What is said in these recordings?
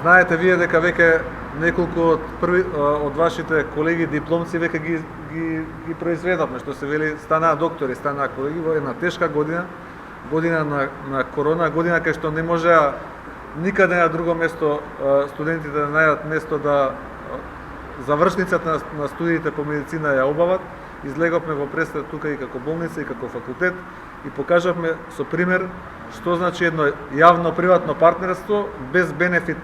Знаете вие дека веќе неколку од вашите колеги дипломци веќе ги произведавме, што се вели станаа доктори, станаа колеги во една тешка година, година на корона, година кај што не можеа никаде на друго место студентите да најдат место да завршницата на студиите по медицина ја обават. Излеговме во пресвет тука и како болница и како факултет и покажавме со пример што значи едно јавно-приватно партнерство без бенефит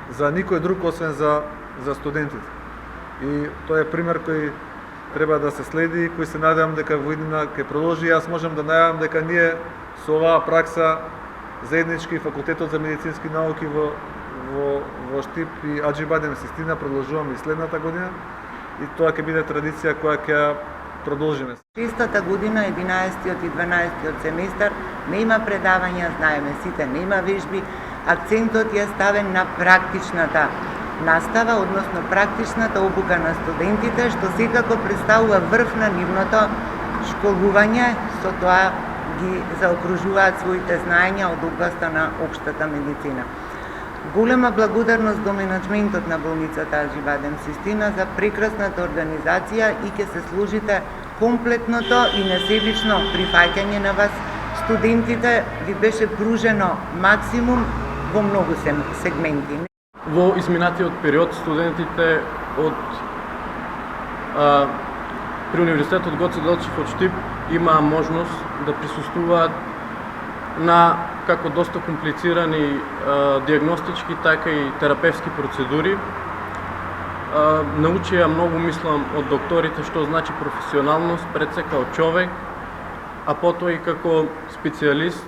за никој друг освен за студентите. И тоа е пример кој треба да се следи и кој се надевам дека во иднина ќе продолжи. Јас можам да најавам дека ние со оваа пракса заеднички факултетот за медицински науки во Штип и Аџибадем Систина продолжуваме и следната година и тоа ќе биде традиција која ќе продолжиме. Истата година, 11-тиот и 12-тиот семестар, не има предавања, знаеме сите, не има вежби, акцентот е ставен на практичната настава, односно практичната обука на студентите, што секако представува врв на нивното школување, со тоа ги заокружуваат своите знаења од областа на општата медицина. Голема благодарност до менеджментот на болницата Аџибадем Систина за прекрасната организација и ќе се служите комплетното и несебично прифаќање на вас. Студентите ви беше пружено максимум во многу сегменти. Во изминатиот период студентите при Универзитетот Гоце Делчев од Штип имаа можност да присуствуваат на како доста комплицирани диагностички, така и терапевски процедури. Научија многу, мислам, од докторите што значи професионалност пред се као човек, а потоа и како специјалист